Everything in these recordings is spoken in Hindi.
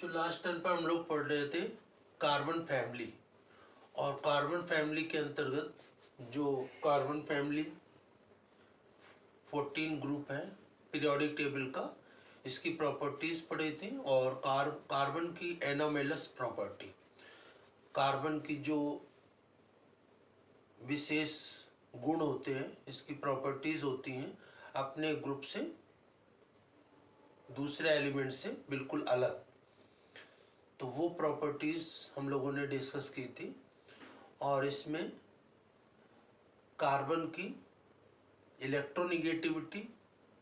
जो लास्ट टर्म पर हम लोग पढ़ रहे थे कार्बन फैमिली, और कार्बन फैमिली के अंतर्गत जो कार्बन फैमिली 14 ग्रुप है पीरियोडिक टेबल का, इसकी प्रॉपर्टीज पढ़ी थी। और कार्बन की एनोमेलस प्रॉपर्टी, कार्बन की जो विशेष गुण होते हैं, इसकी प्रॉपर्टीज होती हैं अपने ग्रुप से दूसरे एलिमेंट से बिल्कुल अलग। तो वो प्रॉपर्टीज हम लोगों ने डिस्कस की थी। और इसमें कार्बन की इलेक्ट्रोनिगेटिविटी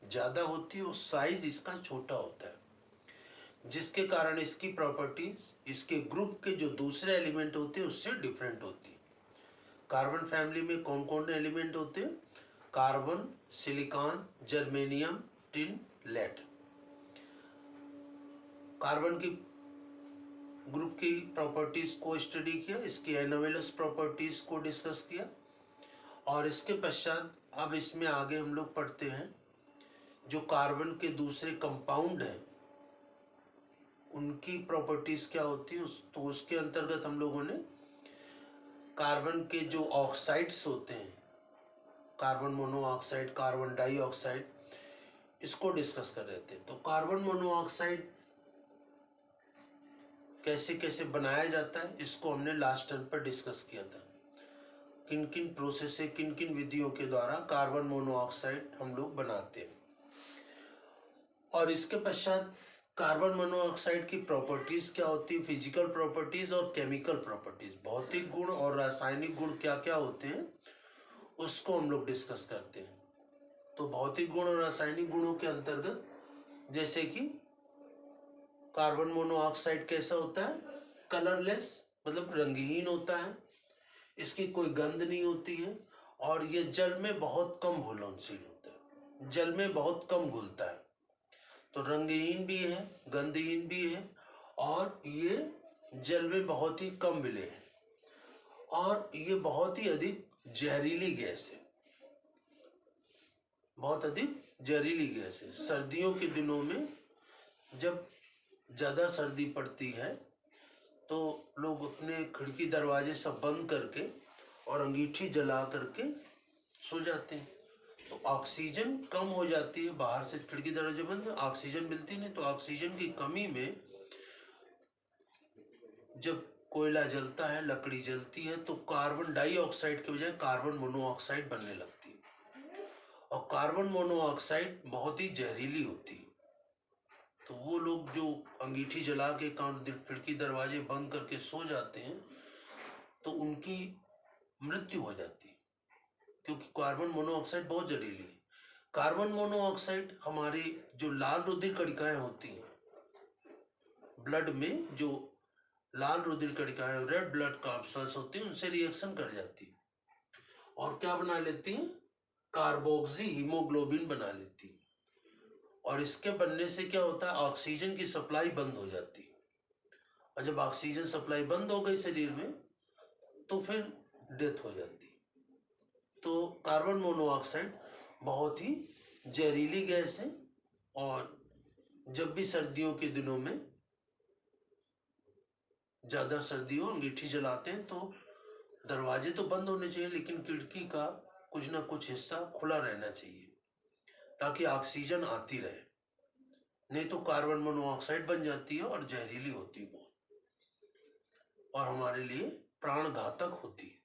ज़्यादा होती है और साइज इसका छोटा होता है, जिसके कारण इसकी प्रॉपर्टीज इसके ग्रुप के जो दूसरे एलिमेंट होते हैं उससे डिफरेंट होती है। कार्बन फैमिली में कौन कौन एलिमेंट होते हैं? Carbon, silicon, germanium, tin, lead. Carbon की ग्रुप की प्रॉपर्टीज को स्टडी किया, इसकी एनोमेलस प्रॉपर्टीज को डिस्कस किया। और इसके पश्चात अब इसमें आगे हम लोग पढ़ते हैं जो कार्बन के दूसरे कंपाउंड हैं उनकी प्रॉपर्टीज क्या होती है। तो उसके अंतर्गत हम लोगों ने कार्बन के जो ऑक्साइड्स होते हैं, कार्बन मोनोऑक्साइड, कार्बन डाइऑक्साइड, इसको डिस्कस कर रहे थे। तो कार्बन मोनोऑक्साइड कैसे कैसे बनाया जाता है इसको हमने लास्ट टर्म पर डिस्कस किया था। किन किन प्रोसेस से, किन किन विधियों के द्वारा कार्बन मोनोऑक्साइड हम लोग बनाते हैं। और इसके पश्चात कार्बन मोनोऑक्साइड की प्रॉपर्टीज क्या होती है, फिजिकल प्रॉपर्टीज और केमिकल प्रॉपर्टीज, भौतिक गुण और रासायनिक गुण क्या क्या होते हैं उसको हम लोग डिस्कस करते हैं। तो भौतिक गुण और रासायनिक गुणों के अंतर्गत जैसे कि कार्बन मोनोऑक्साइड कैसा होता है? कलरलेस, मतलब रंगहीन होता है, इसकी कोई गंध नहीं होती है, और ये जल में बहुत कम घुलनशील होता है, जल में बहुत कम घुलता है। तो रंगहीन भी है, गंधहीन भी है, और ये जल में बहुत ही कम मिले हैं। और ये बहुत ही अधिक जहरीली गैस है, बहुत अधिक जहरीली गैस है। सर्दियों के दिनों में जब ज़्यादा सर्दी पड़ती है तो लोग अपने खिड़की दरवाजे सब बंद करके और अंगीठी जला करके सो जाते हैं। तो ऑक्सीजन कम हो जाती है, बाहर से खिड़की दरवाजे बंद, ऑक्सीजन मिलती नहीं। तो ऑक्सीजन की कमी में जब कोयला जलता है, लकड़ी जलती है, तो कार्बन डाइऑक्साइड के बजाय कार्बन मोनोऑक्साइड बनने लगती है। और कार्बन मोनोऑक्साइड बहुत ही जहरीली होती है। तो वो लोग जो अंगीठी जला के खिड़की दरवाजे बंद करके सो जाते हैं तो उनकी मृत्यु हो जाती है, क्योंकि कार्बन मोनोऑक्साइड बहुत जहरीली है। कार्बन मोनोऑक्साइड हमारी जो लाल रुधिर कणिकाएं होती हैं, ब्लड में जो लाल रुधिर कणिकाएं, रेड ब्लड कॉर्पस्कल्स होती हैं, उनसे रिएक्शन कर जाती है और क्या बना लेती हैं? कार्बोक्सी हीमोग्लोबिन बना लेती है। और इसके बनने से क्या होता है? ऑक्सीजन की सप्लाई बंद हो जाती है। और जब ऑक्सीजन सप्लाई बंद हो गई शरीर में तो फिर डेथ हो जाती है। तो कार्बन मोनोऑक्साइड बहुत ही जहरीली गैस है। और जब भी सर्दियों के दिनों में ज़्यादा सर्दी हो, अंगीठी जलाते हैं तो दरवाजे तो बंद होने चाहिए, लेकिन खिड़की का कुछ ना कुछ हिस्सा खुला रहना चाहिए ताकि ऑक्सीजन आती रहे। नहीं तो कार्बन मोनोऑक्साइड बन जाती है और जहरीली होती है बहुत, और हमारे लिए प्राणघातक होती है।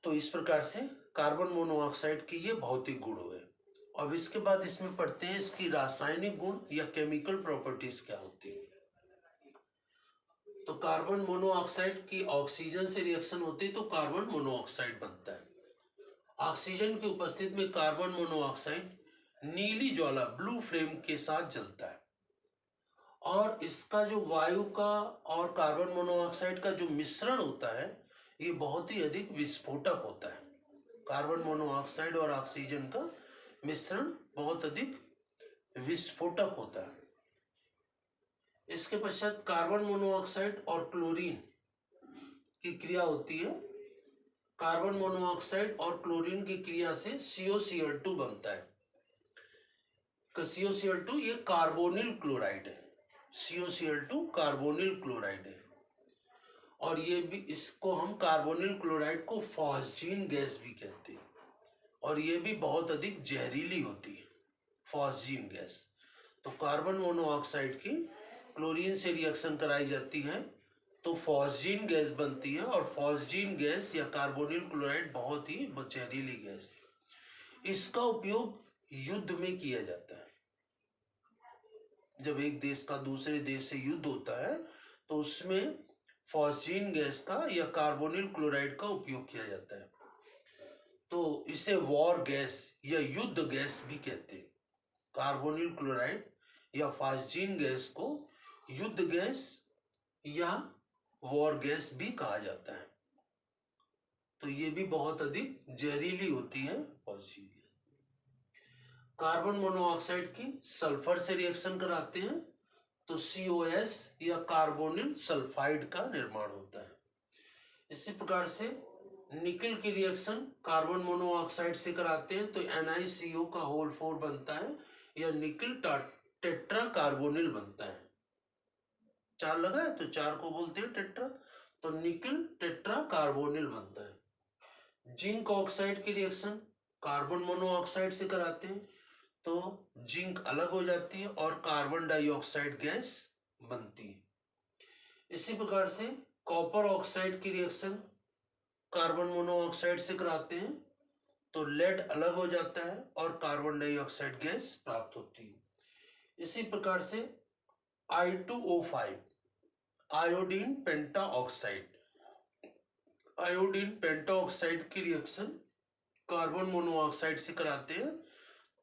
तो इस प्रकार से कार्बन मोनोऑक्साइड की ये भौतिक गुण हुए। अब इसके बाद इसमें पढ़ते हैं इसकी रासायनिक गुण या केमिकल प्रॉपर्टीज क्या होती है। तो कार्बन मोनोऑक्साइड की ऑक्सीजन से रिएक्शन होती है तो कार्बन मोनोऑक्साइड बनता है। ऑक्सीजन की उपस्थिति में कार्बन मोनोऑक्साइड नीली ज्वाला, ब्लू फ्लेम के साथ जलता है। और इसका जो वायु का और कार्बन मोनोऑक्साइड का जो मिश्रण होता है ये बहुत ही अधिक विस्फोटक होता है। कार्बन मोनोऑक्साइड और ऑक्सीजन का मिश्रण बहुत अधिक विस्फोटक होता है। इसके पश्चात कार्बन मोनोऑक्साइड और क्लोरीन की क्रिया होती है। कार्बन मोनोऑक्साइड और क्लोरीन की क्रिया से COCl2 बनता है। COCl2 ये कार्बोनिल क्लोराइड है, COCl2 कार्बोनिल क्लोराइड है। और ये भी, इसको हम कार्बोनिल क्लोराइड को फॉस्जीन गैस भी कहते हैं, और ये भी बहुत अधिक जहरीली होती है, फॉस्जीन गैस। तो कार्बन मोनोऑक्साइड की क्लोरीन से रिएक्शन कराई जाती है तो फॉस्जीन गैस बनती है, और फॉस्जीन गैस या कार्बोनिल क्लोराइड बहुत ही जहरीली गैस है। इसका उपयोग युद्ध में किया जाता है। जब एक देश का दूसरे देश से युद्ध होता है तो उसमें फॉस्जीन गैस का या कार्बोनिल क्लोराइड का उपयोग किया जाता है। तो इसे वॉर गैस या युद्ध गैस भी कहते हैं। कार्बोनिल क्लोराइड या फॉस्जीन गैस को युद्ध गैस या वॉर गैस भी कहा जाता है। तो ये भी बहुत अधिक जहरीली होती है फॉस्जीन गैस। कार्बन मोनोऑक्साइड की सल्फर से रिएक्शन कराते हैं तो COS या कार्बोनिल सल्फाइड का निर्माण होता है। इसी प्रकार से निकल की रिएक्शन कार्बन मोनोऑक्साइड से कराते हैं तो NiCO का होल 4 बनता है या निकल टेट्रा कार्बोनिल बनता है। 4 लगा है तो 4 को बोलते हैं टेट्रा, तो निकल टेट्रा कार्बोनिल बनता है। जिंक ऑक्साइड की रिएक्शन कार्बन मोनोऑक्साइड से कराते हैं तो जिंक अलग हो जाती है और कार्बन डाइऑक्साइड गैस बनती है। इसी प्रकार से कॉपर ऑक्साइड की रिएक्शन कार्बन मोनोऑक्साइड से कराते हैं तो लेड अलग हो जाता है और कार्बन डाइऑक्साइड गैस प्राप्त होती है। इसी प्रकार से I2O5 आयोडीन पेंटा ऑक्साइड, आयोडीन पेंटा ऑक्साइड की रिएक्शन कार्बन मोनोऑक्साइड से कराते हैं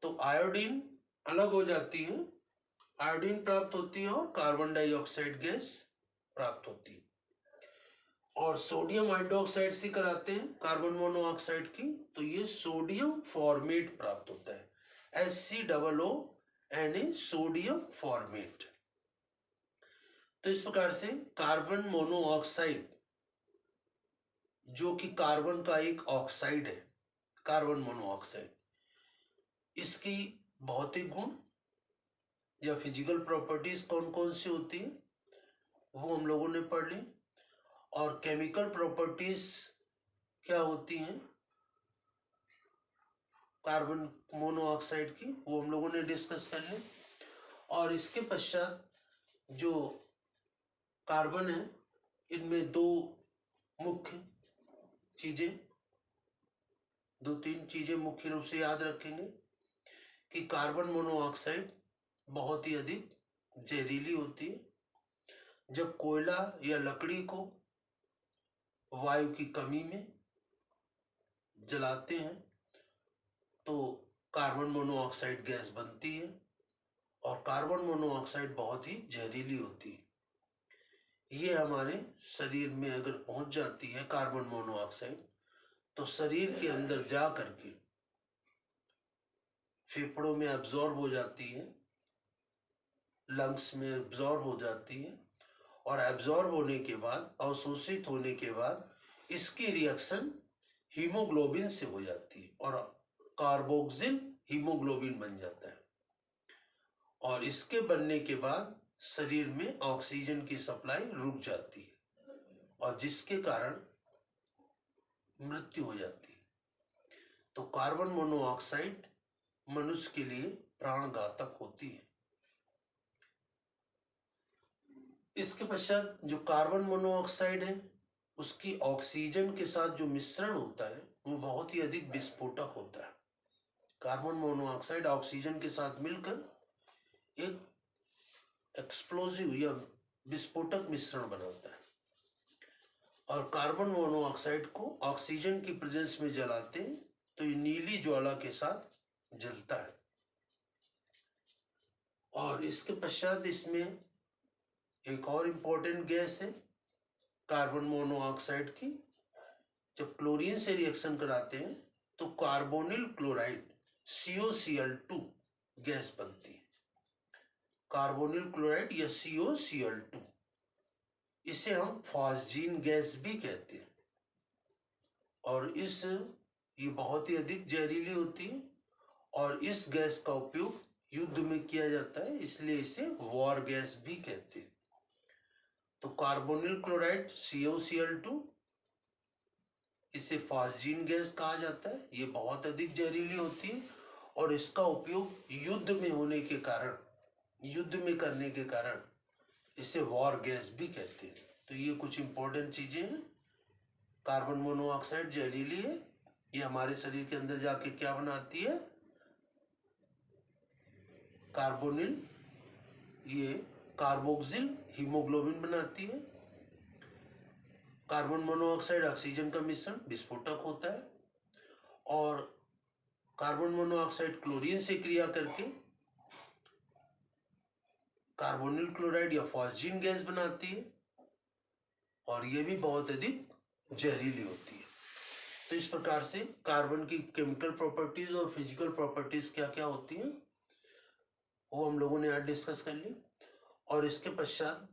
तो आयोडीन अलग हो जाती है, आयोडीन प्राप्त होती है और कार्बन डाइऑक्साइड गैस प्राप्त होती है। और सोडियम हाइड्रोक्साइड से कराते हैं कार्बन मोनोऑक्साइड की तो ये सोडियम फॉर्मेट प्राप्त होता है, SCOO सोडियम फॉर्मेट। तो इस प्रकार से कार्बन मोनोऑक्साइड जो कि कार्बन का एक ऑक्साइड है, कार्बन मोनोऑक्साइड, इसकी भौतिक गुण या फिजिकल प्रॉपर्टीज कौन कौन सी होती है वो हम लोगों ने पढ़ ली, और केमिकल प्रॉपर्टीज क्या होती हैं कार्बन मोनोऑक्साइड की वो हम लोगों ने डिस्कस कर ली। और इसके पश्चात जो कार्बन है इनमें दो मुख्य चीजें, 2-3 चीजें मुख्य रूप से याद रखेंगे कि कार्बन मोनोऑक्साइड बहुत ही अधिक जहरीली होती है। जब कोयला या लकड़ी को वायु की कमी में जलाते हैं तो कार्बन मोनोऑक्साइड गैस बनती है, और कार्बन मोनोऑक्साइड बहुत ही जहरीली होती है। ये हमारे शरीर में अगर पहुंच जाती है कार्बन मोनोऑक्साइड तो शरीर के अंदर जा करके फेफड़ों में एब्जॉर्ब हो जाती है, लंग्स में एब्जॉर्ब हो जाती है, और एब्जॉर्ब होने के बाद, अवशोषित होने के बाद इसकी रिएक्शन हीमोग्लोबिन से हो जाती है और कार्बोक्सिल हीमोग्लोबिन बन जाता है। और इसके बनने के बाद शरीर में ऑक्सीजन की सप्लाई रुक जाती है और जिसके कारण मृत्यु हो जाती है। तो कार्बन मोनोऑक्साइड मनुष्य के लिए प्राणघातक होती है। इसके पश्चात जो कार्बन मोनोऑक्साइड है उसकी ऑक्सीजन के साथ जो मिश्रण होता है वो बहुत ही अधिक विस्फोटक होता है। कार्बन मोनोऑक्साइड ऑक्सीजन के साथ मिलकर एक एक्सप्लोजिव या विस्फोटक मिश्रण बनाता है, और कार्बन मोनोऑक्साइड को ऑक्सीजन की प्रेजेंस में जलाते हैं तो ये नीली ज्वाला के साथ जलता है। और इसके पश्चात इसमें एक और इम्पोर्टेंट गैस है कार्बन मोनोऑक्साइड की। जब क्लोरीन से रिएक्शन कराते हैं तो कार्बोनिल क्लोराइड COCl2 गैस बनती है, कार्बोनिल क्लोराइड या COCl2। इसे हम फॉस्जीन गैस भी कहते हैं, और ये बहुत ही अधिक जहरीली होती है, और इस गैस का उपयोग युद्ध में किया जाता है, इसलिए इसे वॉर गैस भी कहते हैं। तो कार्बोनिल क्लोराइड COCl2, इसे फास्जीन गैस कहा जाता है। ये बहुत अधिक जहरीली होती है और इसका उपयोग युद्ध में होने के कारण, युद्ध में करने के कारण इसे वॉर गैस भी कहते हैं। तो ये कुछ इंपॉर्टेंट चीजें हैं। कार्बन मोनोऑक्साइड जहरीली है, ये हमारे शरीर के अंदर जाके क्या बनाती है, कार्बोनिल, ये कार्बोक्सिल हीमोग्लोबिन बनाती है। कार्बन मोनोऑक्साइड ऑक्सीजन का मिश्रण विस्फोटक होता है और कार्बन मोनोऑक्साइड क्लोरीन से क्रिया करके कार्बोनिल क्लोराइड या फॉस्जीन गैस बनाती है और ये भी बहुत अधिक जहरीली होती है। तो इस प्रकार से कार्बन की केमिकल प्रॉपर्टीज और फिजिकल प्रॉपर्टीज क्या क्या होती हैं वो हम लोगों ने आज डिस्कस कर ली। और इसके पश्चात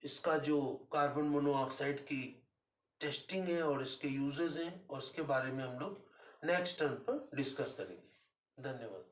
इसका जो कार्बन मोनोऑक्साइड की टेस्टिंग है और इसके यूजेस हैं और उसके बारे में हम लोग नेक्स्ट टर्न पर डिस्कस करेंगे। धन्यवाद।